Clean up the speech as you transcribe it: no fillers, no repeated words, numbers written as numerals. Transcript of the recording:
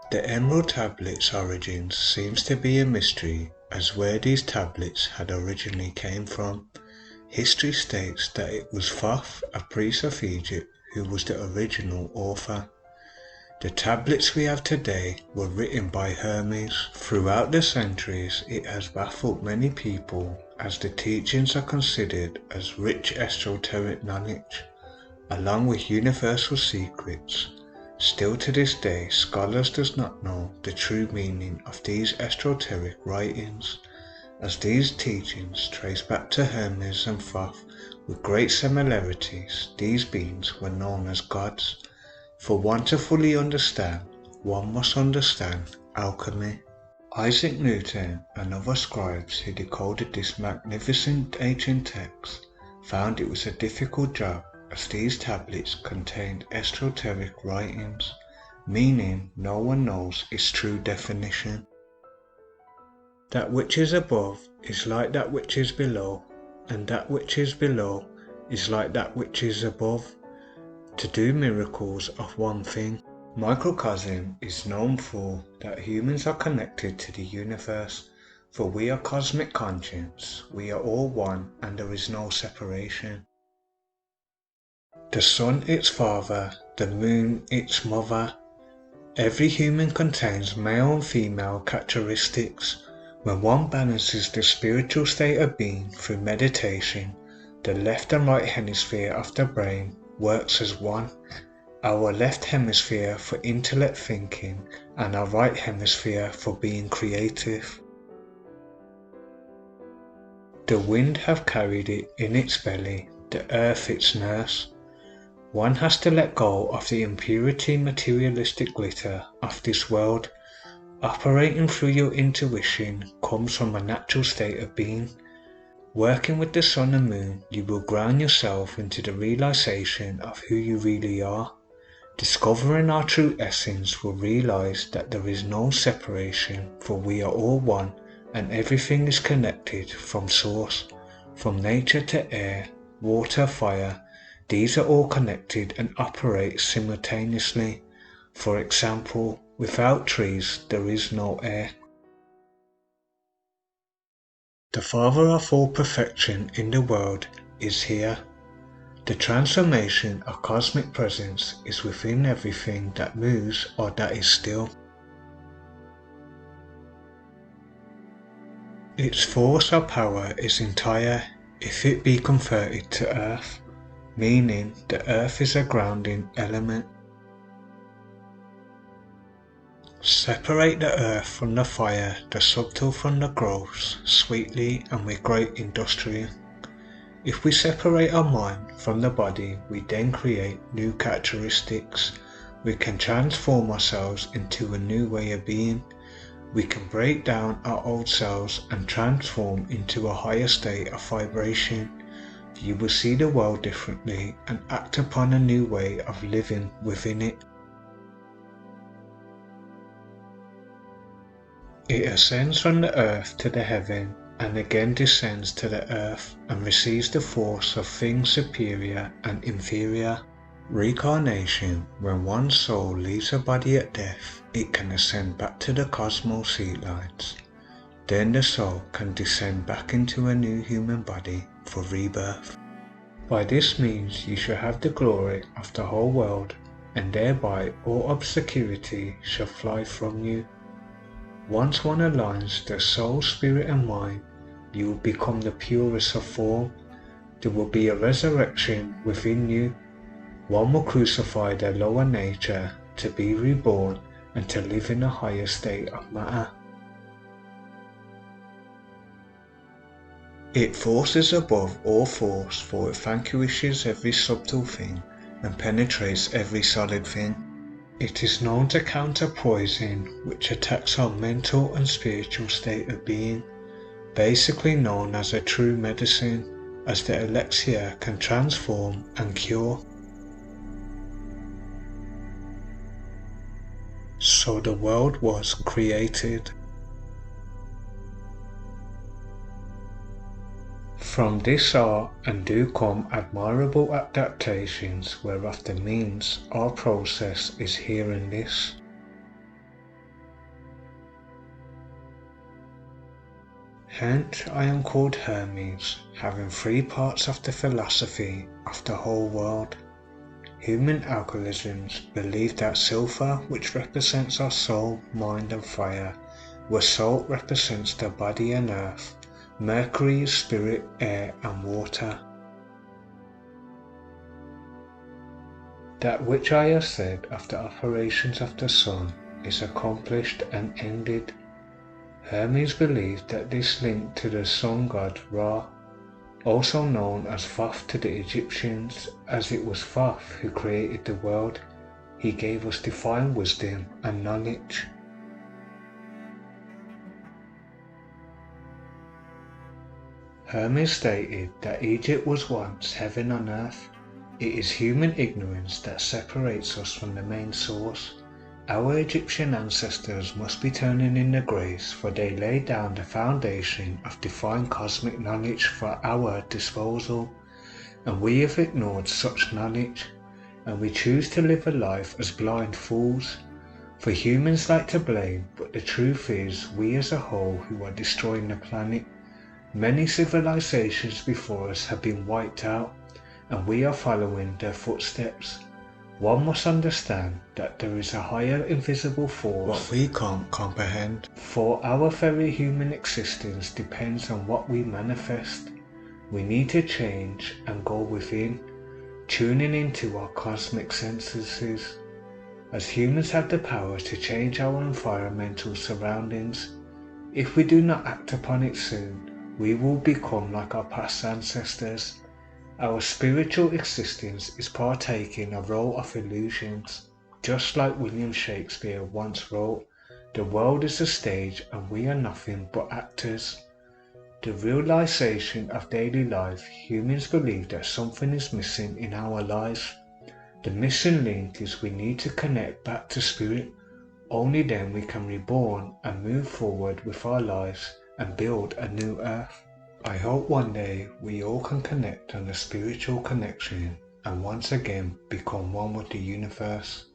The Emerald Tablet's origins seems to be a mystery as where these tablets had originally came from. History states that it was Thoth, a priest of Egypt, who was the original author. The tablets we have today were written by Hermes. Throughout the centuries, it has baffled many people as the teachings are considered as rich esoteric knowledge, along with universal secrets. Still to this day, scholars does not know the true meaning of these esoteric writings, as these teachings trace back to Hermes and Thoth with great similarities. These beings were known as gods. For one to fully understand, one must understand alchemy. Isaac Newton and other scribes who decoded this magnificent ancient text found it was a difficult job, as these tablets contained esoteric writings, meaning no one knows its true definition. That which is above is like that which is below, and that which is below is like that which is above, to do miracles of one thing. Microcosm is known for that humans are connected to the universe, for we are cosmic conscience, we are all one and there is no separation. The sun its father, the moon its mother. Every human contains male and female characteristics. When one balances the spiritual state of being through meditation, the left and right hemisphere of the brain works as one. Our left hemisphere for intellect thinking and our right hemisphere for being creative. The wind have carried it in its belly, the earth its nurse. One has to let go of the impurity materialistic glitter of this world. Operating through your intuition comes from a natural state of being. Working with the sun and moon, you will ground yourself into the realization of who you really are. Discovering our true essence will realize that there is no separation, for we are all one and everything is connected from source, from nature to air, water, fire. These are all connected and operate simultaneously. For example, without trees there is no air. The Father of all perfection in the world is here. The transformation of cosmic presence is within everything that moves or that is still. Its force or power is entire if it be converted to earth, meaning the earth is a grounding element. Separate the earth from the fire, the subtle from the gross, sweetly and with great industry. If we separate our mind from the body, we then create new characteristics. We can transform ourselves into a new way of being. We can break down our old selves and transform into a higher state of vibration. You will see the world differently and act upon a new way of living within it. It ascends from the earth to the heaven and again descends to the earth and receives the force of things superior and inferior. Reincarnation: when one's soul leaves a body at death, it can ascend back to the cosmos seat lines. Then the soul can descend back into a new human body for rebirth. By this means you shall have the glory of the whole world, and thereby all obscurity shall fly from you. Once one aligns the soul, spirit and mind, you will become the purest of form. There will be a resurrection within you. One will crucify their lower nature to be reborn and to live in a higher state of matter. It forces above all force, for it vanquishes every subtle thing and penetrates every solid thing. It is known to counter poison, which attacks our mental and spiritual state of being, basically known as a true medicine, as the elixir can transform and cure. So the world was created. From this are and do come admirable adaptations, whereof the means or process is here in this. Hence I am called Hermes, having three parts of the philosophy of the whole world. Human alchemists believe that silver, which represents our soul, mind and fire, where salt represents the body and earth, mercury is spirit, air and water. That which I have said of the operations of the sun is accomplished and ended. Hermes believed that this linked to the sun god Ra, also known as Thoth to the Egyptians, as it was Thoth who created the world. He gave us divine wisdom and knowledge. Hermes stated that Egypt was once heaven on earth. It is human ignorance that separates us from the main source. Our Egyptian ancestors must be turning in their graves, for they laid down the foundation of divine cosmic knowledge for our disposal, and we have ignored such knowledge, and we choose to live a life as blind fools. For humans like to blame, but the truth is we as a whole who are destroying the planet. Many civilizations before us have been wiped out, and we are following their footsteps. One must understand that there is a higher invisible force what we can't comprehend, for our very human existence depends on what we manifest. We need to change and go within, tuning into our cosmic senses. As humans have the power to change our environmental surroundings, if we do not act upon it soon, we will become like our past ancestors. Our spiritual existence is partaking a role of illusions. Just like William Shakespeare once wrote, the world is a stage and we are nothing but actors. The realization of daily life, humans believe that something is missing in our lives. The missing link is we need to connect back to spirit. Only then we can reborn and move forward with our lives and build a new earth. I hope one day we all can connect on a spiritual connection and once again become one with the universe.